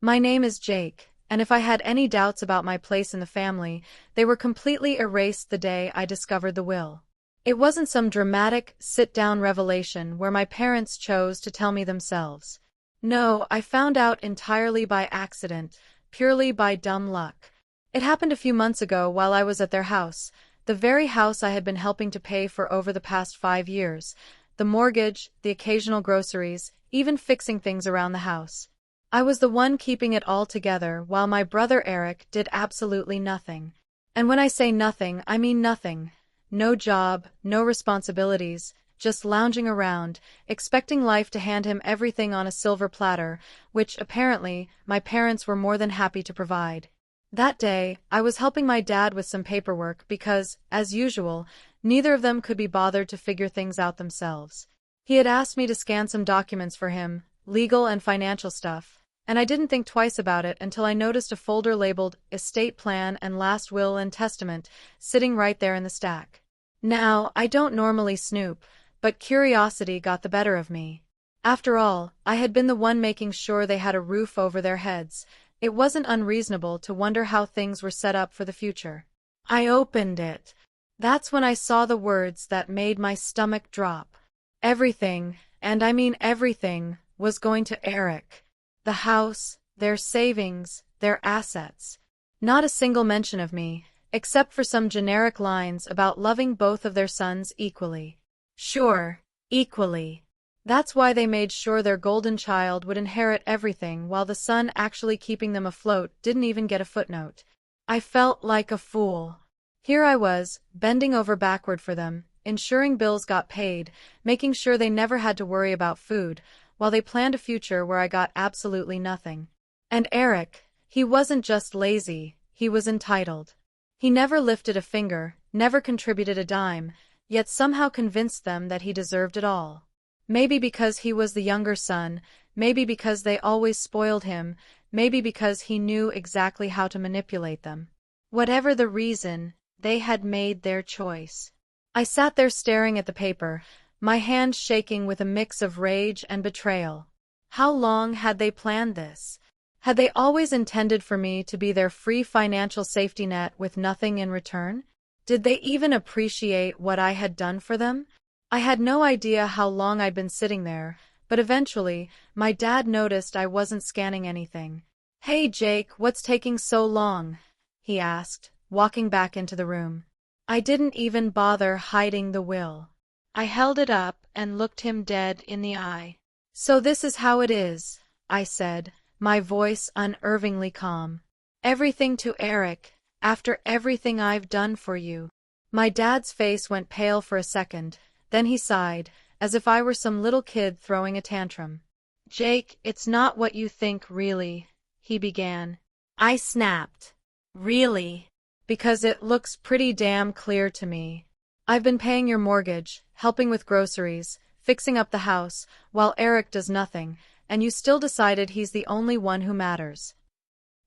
My name is Jake, and if I had any doubts about my place in the family, they were completely erased the day I discovered the will. It wasn't some dramatic, sit-down revelation where my parents chose to tell me themselves. No, I found out entirely by accident, purely by dumb luck. It happened a few months ago while I was at their house, the very house I had been helping to pay for over the past 5 years. The mortgage, the occasional groceries, even fixing things around the house. I was the one keeping it all together while my brother Eric did absolutely nothing. And when I say nothing, I mean nothing. No job, no responsibilities, just lounging around, expecting life to hand him everything on a silver platter, which, apparently, my parents were more than happy to provide. That day, I was helping my dad with some paperwork because, as usual, neither of them could be bothered to figure things out themselves. He had asked me to scan some documents for him, legal and financial stuff, and I didn't think twice about it until I noticed a folder labeled Estate Plan and Last Will and Testament sitting right there in the stack. Now, I don't normally snoop, but curiosity got the better of me. After all, I had been the one making sure they had a roof over their heads. It wasn't unreasonable to wonder how things were set up for the future. I opened it. That's when I saw the words that made my stomach drop. Everything, and I mean everything, was going to Eric. The house, their savings, their assets. Not a single mention of me, except for some generic lines about loving both of their sons equally. Sure, equally. That's why they made sure their golden child would inherit everything while the son actually keeping them afloat didn't even get a footnote. I felt like a fool. Here I was, bending over backward for them, ensuring bills got paid, making sure they never had to worry about food, while they planned a future where I got absolutely nothing. And Eric, he wasn't just lazy, he was entitled. He never lifted a finger, never contributed a dime, yet somehow convinced them that he deserved it all. Maybe because he was the younger son, maybe because they always spoiled him, maybe because he knew exactly how to manipulate them. Whatever the reason, they had made their choice. I sat there staring at the paper, my hands shaking with a mix of rage and betrayal. How long had they planned this? Had they always intended for me to be their free financial safety net with nothing in return? Did they even appreciate what I had done for them? I had no idea how long I'd been sitting there, but eventually, my dad noticed I wasn't scanning anything. "Hey Jake, what's taking so long?" he asked, walking back into the room. I didn't even bother hiding the will. I held it up and looked him dead in the eye. "So this is how it is," I said, my voice unervingly calm. "Everything to Eric, after everything I've done for you." My dad's face went pale for a second, then he sighed, as if I were some little kid throwing a tantrum. "Jake, it's not what you think, really," he began. I snapped. "Really?" "Because it looks pretty damn clear to me. I've been paying your mortgage, helping with groceries, fixing up the house, while Eric does nothing, and you still decided he's the only one who matters."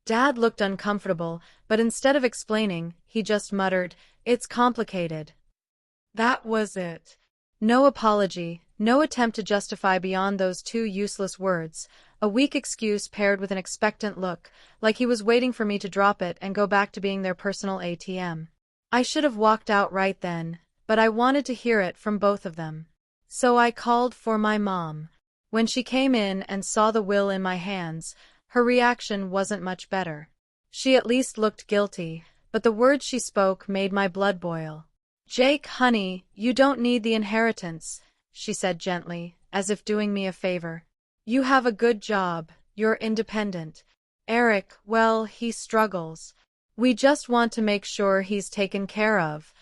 Dad looked uncomfortable, but instead of explaining, he just muttered, "It's complicated." That was it. No apology, no attempt to justify beyond those two useless words, a weak excuse paired with an expectant look, like he was waiting for me to drop it and go back to being their personal ATM. I should have walked out right then, but I wanted to hear it from both of them. So I called for my mom. When she came in and saw the will in my hands, her reaction wasn't much better. She at least looked guilty, but the words she spoke made my blood boil. "Jake, honey, you don't need the inheritance," she said gently, as if doing me a favor. "You have a good job, you're independent. Eric, well, he struggles. We just want to make sure he's taken care of."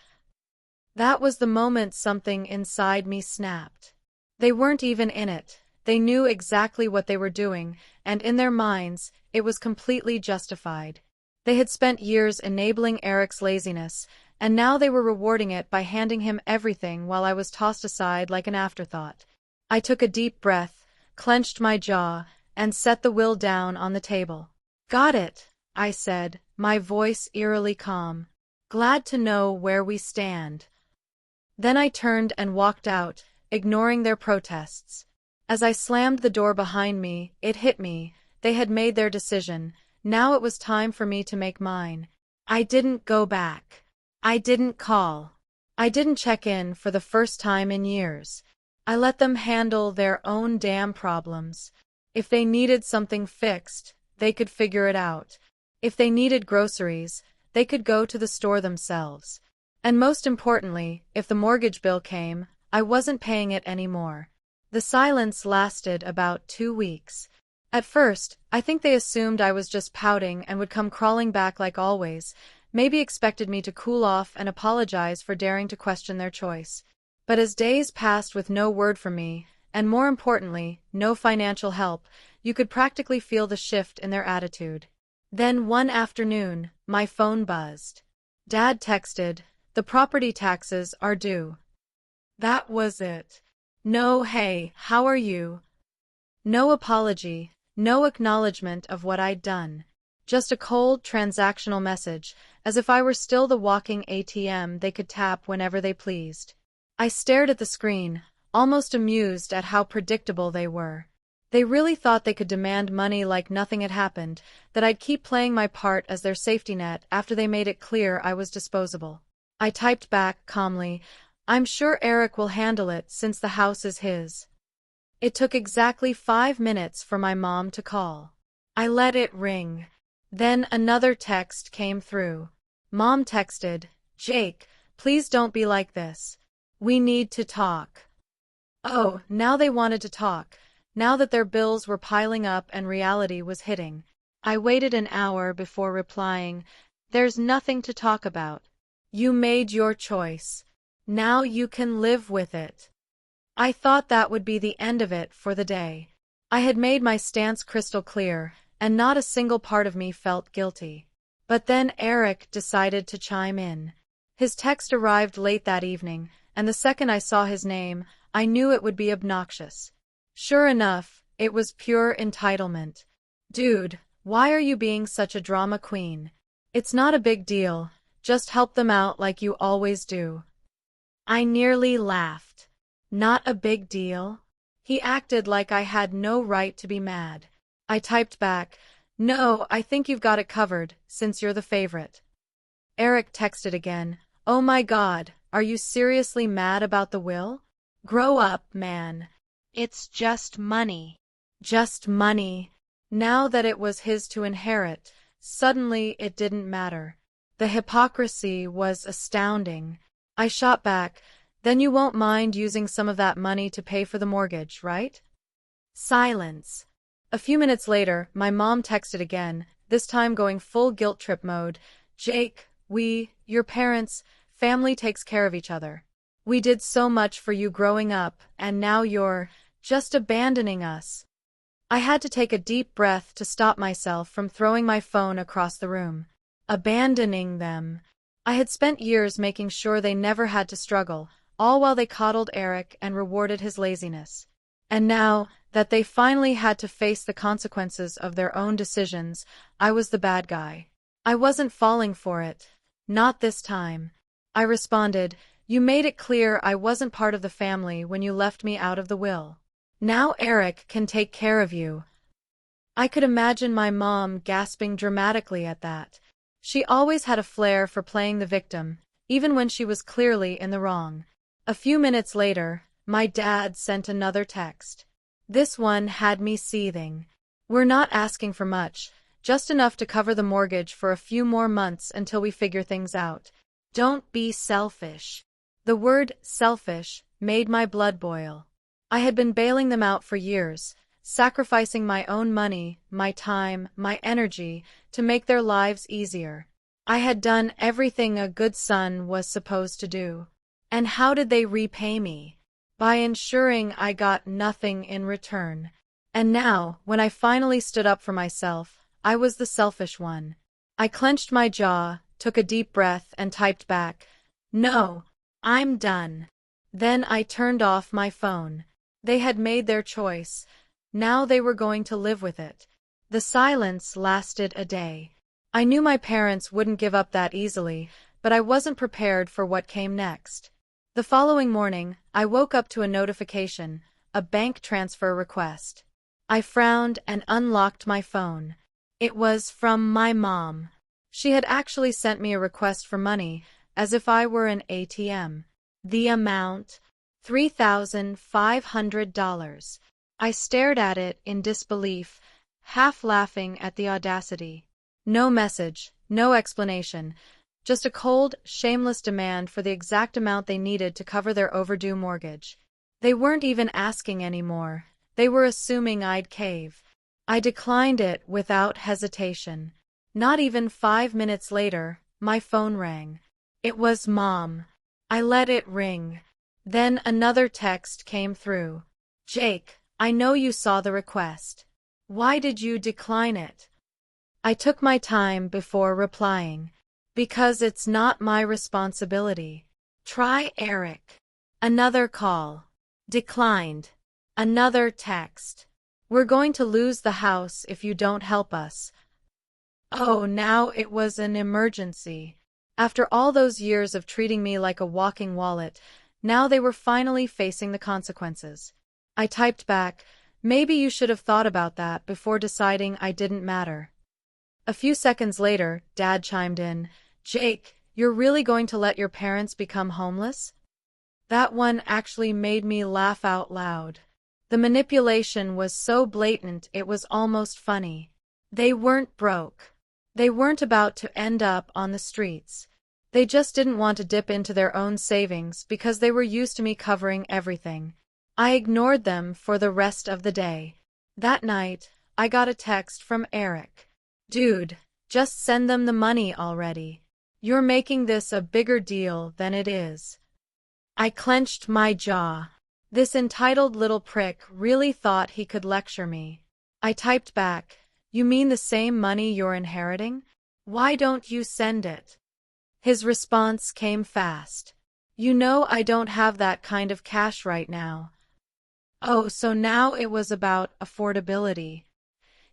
That was the moment something inside me snapped. They weren't even in it. They knew exactly what they were doing, and in their minds, it was completely justified. They had spent years enabling Eric's laziness, and now they were rewarding it by handing him everything while I was tossed aside like an afterthought. I took a deep breath, clenched my jaw, and set the will down on the table. "Got it," I said, my voice eerily calm. "Glad to know where we stand." Then I turned and walked out, ignoring their protests. As I slammed the door behind me, it hit me. They had made their decision. Now it was time for me to make mine. I didn't go back. I didn't call. I didn't check in for the first time in years. I let them handle their own damn problems. If they needed something fixed, they could figure it out. If they needed groceries, they could go to the store themselves. And most importantly, if the mortgage bill came, I wasn't paying it anymore. The silence lasted about 2 weeks. At first, I think they assumed I was just pouting and would come crawling back like always, maybe expected me to cool off and apologize for daring to question their choice. But as days passed with no word from me, and more importantly, no financial help, you could practically feel the shift in their attitude. Then one afternoon, my phone buzzed. Dad texted, "The property taxes are due." That was it. No "Hey, how are you?" No apology, no acknowledgement of what I'd done. Just a cold, transactional message, as if I were still the walking ATM they could tap whenever they pleased. I stared at the screen, almost amused at how predictable they were. They really thought they could demand money like nothing had happened, that I'd keep playing my part as their safety net after they made it clear I was disposable. I typed back calmly, "I'm sure Eric will handle it since the house is his." It took exactly 5 minutes for my mom to call. I let it ring. Then another text came through. Mom texted, "Jake, please don't be like this. We need to talk." Oh, now they wanted to talk. Now that their bills were piling up and reality was hitting. I waited an hour before replying, "There's nothing to talk about. You made your choice. Now you can live with it." I thought that would be the end of it for the day. I had made my stance crystal clear, and not a single part of me felt guilty. But then Eric decided to chime in. His text arrived late that evening, and the second I saw his name, I knew it would be obnoxious. Sure enough, it was pure entitlement. "Dude, why are you being such a drama queen? It's not a big deal. Just help them out like you always do." I nearly laughed. Not a big deal? He acted like I had no right to be mad. I typed back, "No, I think you've got it covered, since you're the favorite." Eric texted again, "Oh my God, are you seriously mad about the will? Grow up, man. It's just money." Just money. Now that it was his to inherit, suddenly it didn't matter. The hypocrisy was astounding. I shot back, "Then you won't mind using some of that money to pay for the mortgage, right?" Silence. A few minutes later, my mom texted again, this time going full guilt trip mode, "Jake, your parents, family takes care of each other. We did so much for you growing up, and now you're just abandoning us." I had to take a deep breath to stop myself from throwing my phone across the room. Abandoning them. I had spent years making sure they never had to struggle, all while they coddled Eric and rewarded his laziness. And now that they finally had to face the consequences of their own decisions, I was the bad guy. I wasn't falling for it. Not this time. I responded, "You made it clear I wasn't part of the family when you left me out of the will. Now Eric can take care of you." I could imagine my mom gasping dramatically at that. She always had a flair for playing the victim, even when she was clearly in the wrong. A few minutes later, my dad sent another text. This one had me seething. "We're not asking for much, just enough to cover the mortgage for a few more months until we figure things out. Don't be selfish." The word selfish made my blood boil. I had been bailing them out for years, sacrificing my own money, my time, my energy, to make their lives easier. I had done everything a good son was supposed to do. And how did they repay me? By ensuring I got nothing in return. And now, when I finally stood up for myself, I was the selfish one. I clenched my jaw, took a deep breath, and typed back, "No, I'm done." Then I turned off my phone. They had made their choice. Now they were going to live with it. The silence lasted a day. I knew my parents wouldn't give up that easily, but I wasn't prepared for what came next. The following morning, I woke up to a notification, a bank transfer request. I frowned and unlocked my phone. It was from my mom. She had actually sent me a request for money, as if I were an ATM. The amount? $3,500. I stared at it in disbelief, half laughing at the audacity. No message, no explanation, just a cold, shameless demand for the exact amount they needed to cover their overdue mortgage. They weren't even asking anymore. They were assuming I'd cave. I declined it without hesitation. Not even 5 minutes later, my phone rang. It was Mom. I let it ring. Then another text came through. Jake, I know you saw the request. Why did you decline it? I took my time before replying. Because it's not my responsibility. Try Eric. Another call. Declined. Another text. We're going to lose the house if you don't help us. Oh, now it was an emergency. After all those years of treating me like a walking wallet, now they were finally facing the consequences. I typed back, maybe you should have thought about that before deciding I didn't matter. A few seconds later, Dad chimed in, Jake, you're really going to let your parents become homeless? That one actually made me laugh out loud. The manipulation was so blatant it was almost funny. They weren't broke. They weren't about to end up on the streets. They just didn't want to dip into their own savings because they were used to me covering everything. I ignored them for the rest of the day. That night, I got a text from Eric. Dude, just send them the money already. You're making this a bigger deal than it is. I clenched my jaw. This entitled little prick really thought he could lecture me. I typed back, you mean the same money you're inheriting? Why don't you send it? His response came fast. You know I don't have that kind of cash right now. Oh, so now it was about affordability.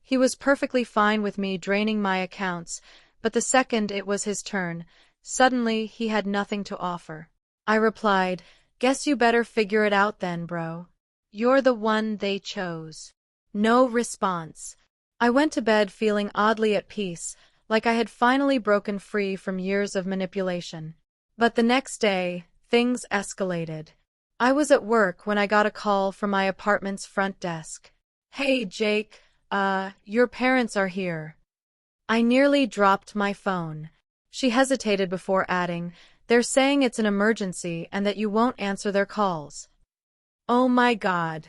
He was perfectly fine with me draining my accounts, but the second it was his turn, suddenly he had nothing to offer. I replied, guess you better figure it out then, bro. You're the one they chose. No response. I went to bed feeling oddly at peace, like I had finally broken free from years of manipulation. But the next day, things escalated. I was at work when I got a call from my apartment's front desk. Hey, Jake, your parents are here. I nearly dropped my phone. She hesitated before adding, they're saying it's an emergency and that you won't answer their calls. Oh my God.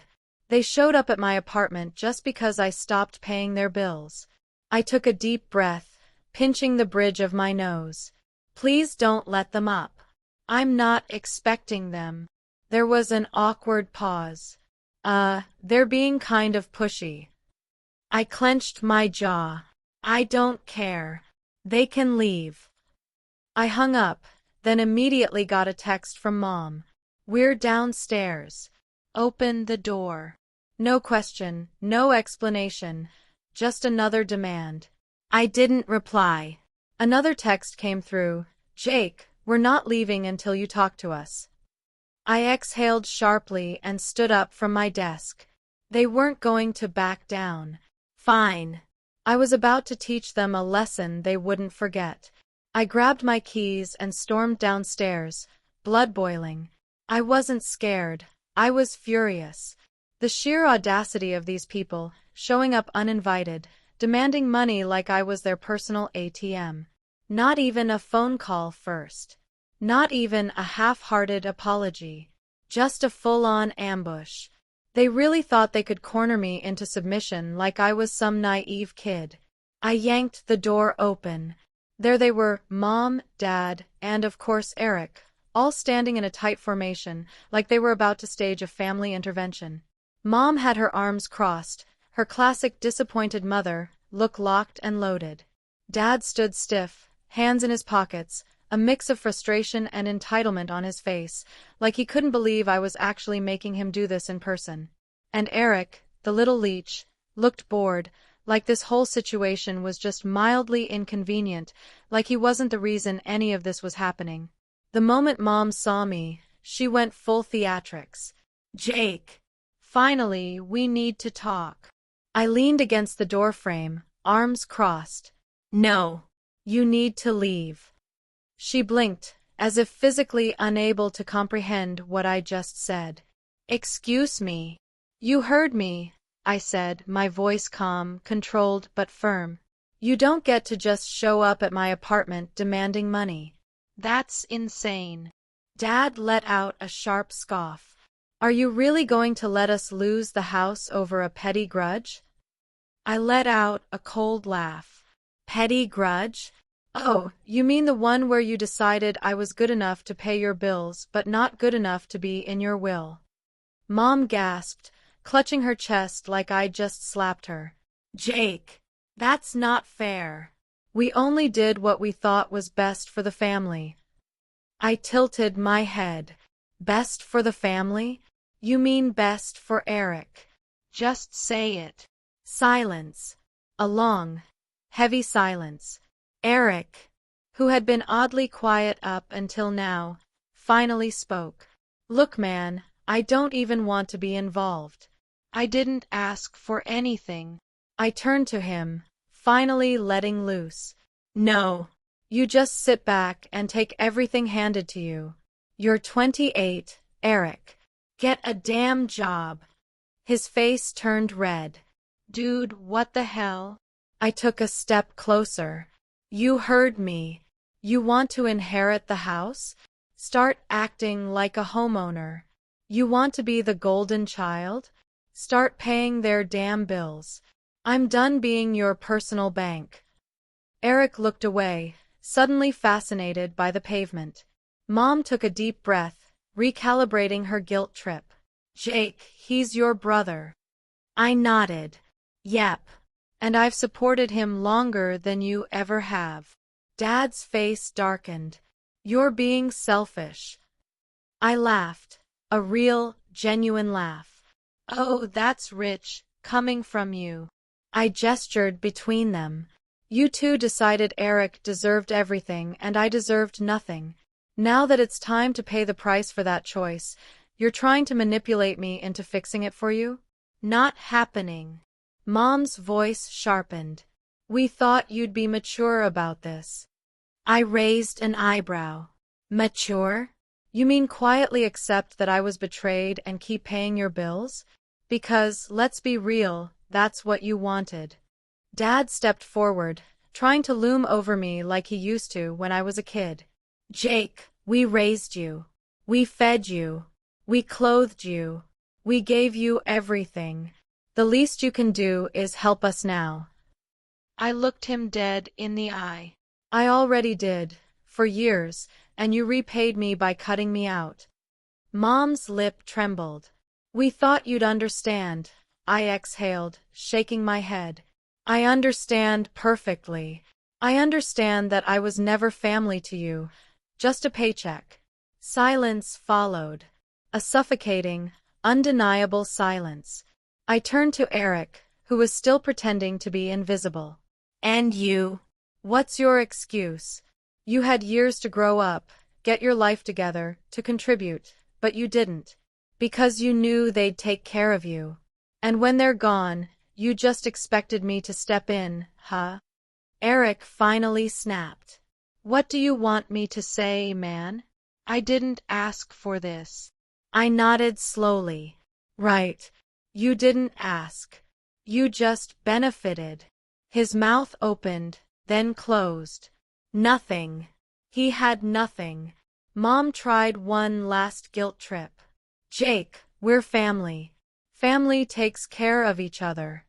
They showed up at my apartment just because I stopped paying their bills. I took a deep breath, pinching the bridge of my nose. Please don't let them up. I'm not expecting them. There was an awkward pause. They're being kind of pushy. I clenched my jaw. I don't care. They can leave. I hung up, then immediately got a text from Mom. We're downstairs. Open the door. No question, no explanation, just another demand. I didn't reply. Another text came through. Jake, we're not leaving until you talk to us. I exhaled sharply and stood up from my desk. They weren't going to back down. Fine. I was about to teach them a lesson they wouldn't forget. I grabbed my keys and stormed downstairs, blood boiling. I wasn't scared. I was furious. The sheer audacity of these people, showing up uninvited, demanding money like I was their personal ATM. Not even a phone call first. Not even a half-hearted apology. Just a full-on ambush. They really thought they could corner me into submission like I was some naive kid. I yanked the door open. There they were, Mom, Dad, and of course Eric, all standing in a tight formation, like they were about to stage a family intervention. Mom had her arms crossed, her classic disappointed mother, look locked and loaded. Dad stood stiff, hands in his pockets, a mix of frustration and entitlement on his face, like he couldn't believe I was actually making him do this in person. And Eric, the little leech, looked bored, like this whole situation was just mildly inconvenient, like he wasn't the reason any of this was happening. The moment Mom saw me, she went full theatrics. Jake! Finally, we need to talk. I leaned against the doorframe, arms crossed. No. You need to leave. She blinked, as if physically unable to comprehend what I just said. Excuse me. You heard me, I said, my voice calm, controlled but firm. You don't get to just show up at my apartment demanding money. That's insane. Dad let out a sharp scoff. Are you really going to let us lose the house over a petty grudge? I let out a cold laugh. Petty grudge? Oh, you mean the one where you decided I was good enough to pay your bills but not good enough to be in your will. Mom gasped, clutching her chest like I'd just slapped her. Jake, that's not fair. We only did what we thought was best for the family. I tilted my head. Best for the family? You mean best for Eric. Just say it. Silence. A long, heavy silence. Eric, who had been oddly quiet up until now, finally spoke. Look, man, I don't even want to be involved. I didn't ask for anything. I turned to him, finally letting loose. No. You just sit back and take everything handed to you. You're 28, Eric. Get a damn job. His face turned red. Dude, what the hell? I took a step closer. You heard me. You want to inherit the house? Start acting like a homeowner. You want to be the golden child? Start paying their damn bills. I'm done being your personal bank. Eric looked away, suddenly fascinated by the pavement. Mom took a deep breath, recalibrating her guilt trip. Jake, he's your brother. I nodded. Yep. And I've supported him longer than you ever have. Dad's face darkened. You're being selfish. I laughed. A real, genuine laugh. Oh, that's rich, coming from you. I gestured between them. You two decided Eric deserved everything and I deserved nothing. Now that it's time to pay the price for that choice, you're trying to manipulate me into fixing it for you? Not happening. Mom's voice sharpened. We thought you'd be mature about this. I raised an eyebrow. Mature? You mean quietly accept that I was betrayed and keep paying your bills? Because, let's be real, that's what you wanted. Dad stepped forward, trying to loom over me like he used to when I was a kid. Jake, we raised you. We fed you. We clothed you. We gave you everything. The least you can do is help us now. I looked him dead in the eye. I already did, for years, and you repaid me by cutting me out. Mom's lip trembled. We thought you'd understand, I exhaled, shaking my head. I understand perfectly. I understand that I was never family to you, just a paycheck. Silence followed. A suffocating, undeniable silence. I turned to Eric, who was still pretending to be invisible. And you? What's your excuse? You had years to grow up, get your life together, to contribute, but you didn't. Because you knew they'd take care of you. And when they're gone, you just expected me to step in, huh? Eric finally snapped. What do you want me to say, man? I didn't ask for this. I nodded slowly. Right. You didn't ask. You just benefited. His mouth opened, then closed. Nothing. He had nothing. Mom tried one last guilt trip. Jake, we're family. Family takes care of each other.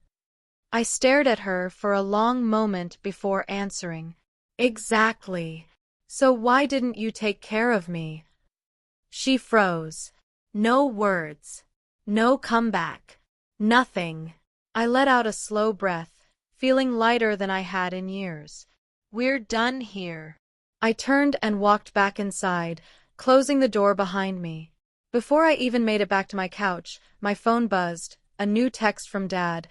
I stared at her for a long moment before answering. Exactly. So why didn't you take care of me? She froze. No words. No comeback. Nothing. I let out a slow breath, feeling lighter than I had in years. We're done here. I turned and walked back inside, closing the door behind me. Before I even made it back to my couch, my phone buzzed, a new text from Dad.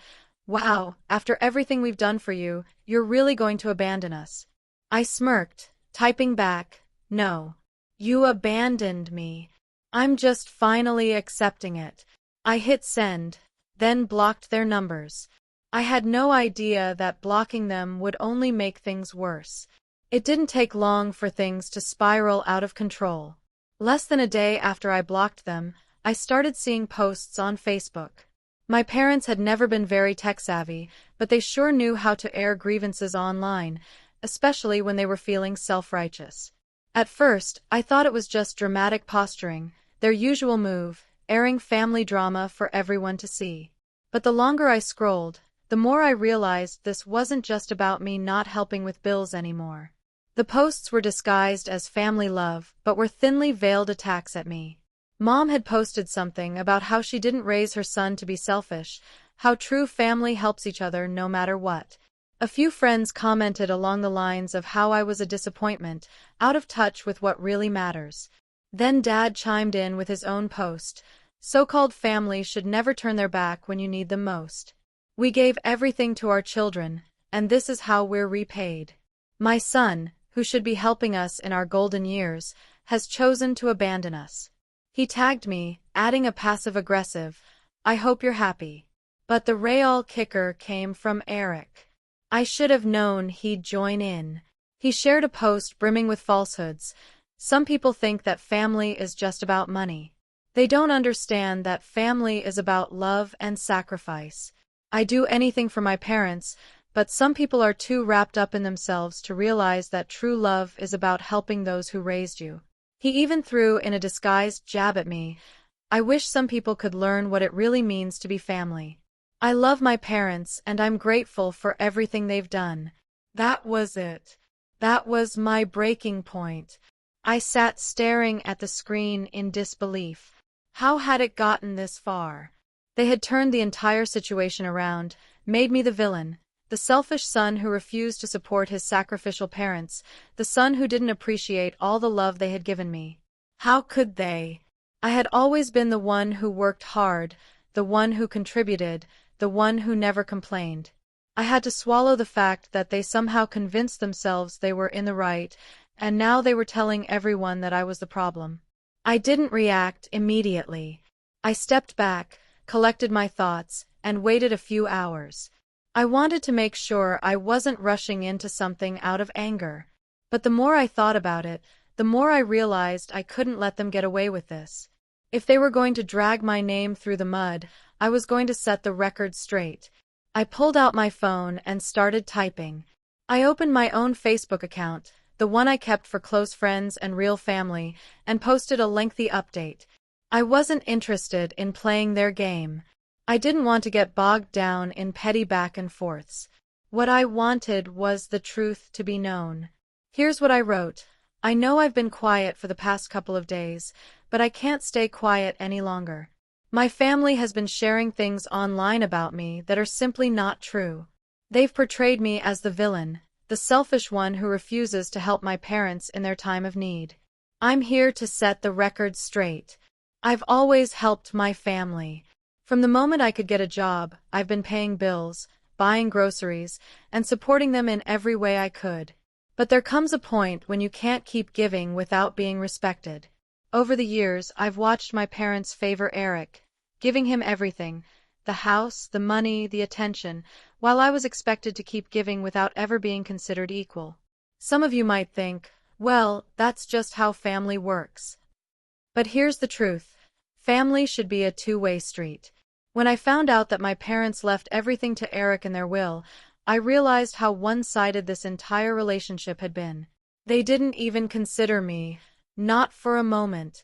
Wow, after everything we've done for you, you're really going to abandon us. I smirked, typing back, no. You abandoned me. I'm just finally accepting it. I hit send, then blocked their numbers. I had no idea that blocking them would only make things worse. It didn't take long for things to spiral out of control. Less than a day after I blocked them, I started seeing posts on Facebook. My parents had never been very tech-savvy, but they sure knew how to air grievances online, especially when they were feeling self-righteous. At first, I thought it was just dramatic posturing, their usual move, airing family drama for everyone to see. But the longer I scrolled, the more I realized this wasn't just about me not helping with bills anymore. The posts were disguised as family love, but were thinly veiled attacks at me. Mom had posted something about how she didn't raise her son to be selfish, how true family helps each other no matter what. A few friends commented along the lines of how I was a disappointment, out of touch with what really matters. Then Dad chimed in with his own post. So-called family should never turn their back when you need them most. We gave everything to our children, and this is how we're repaid. My son, who should be helping us in our golden years, has chosen to abandon us. He tagged me, adding a passive-aggressive, "I hope you're happy." But the real kicker came from Eric. I should have known he'd join in. He shared a post brimming with falsehoods. Some people think that family is just about money. They don't understand that family is about love and sacrifice. I do anything for my parents, but some people are too wrapped up in themselves to realize that true love is about helping those who raised you. He even threw in a disguised jab at me. I wish some people could learn what it really means to be family. I love my parents and I'm grateful for everything they've done. That was it. That was my breaking point. I sat staring at the screen in disbelief. How had it gotten this far? They had turned the entire situation around, made me the villain, the selfish son who refused to support his sacrificial parents, the son who didn't appreciate all the love they had given me. How could they? I had always been the one who worked hard, the one who contributed, the one who never complained. I had to swallow the fact that they somehow convinced themselves they were in the right, and now they were telling everyone that I was the problem. I didn't react immediately. I stepped back, collected my thoughts, and waited a few hours. I wanted to make sure I wasn't rushing into something out of anger. But the more I thought about it, the more I realized I couldn't let them get away with this. If they were going to drag my name through the mud, I was going to set the record straight. I pulled out my phone and started typing. I opened my own Facebook account, the one I kept for close friends and real family, and posted a lengthy update. I wasn't interested in playing their game. I didn't want to get bogged down in petty back and forths. What I wanted was the truth to be known. Here's what I wrote. I know I've been quiet for the past couple of days, but I can't stay quiet any longer. My family has been sharing things online about me that are simply not true. They've portrayed me as the villain, the selfish one who refuses to help my parents in their time of need. I'm here to set the record straight. I've always helped my family. From the moment I could get a job, I've been paying bills, buying groceries, and supporting them in every way I could. But there comes a point when you can't keep giving without being respected. Over the years, I've watched my parents favor Eric, giving him everything, the house, the money, the attention, while I was expected to keep giving without ever being considered equal. Some of you might think, well, that's just how family works. But here's the truth. Family should be a two-way street. When I found out that my parents left everything to Eric in their will, I realized how one-sided this entire relationship had been. They didn't even consider me, not for a moment.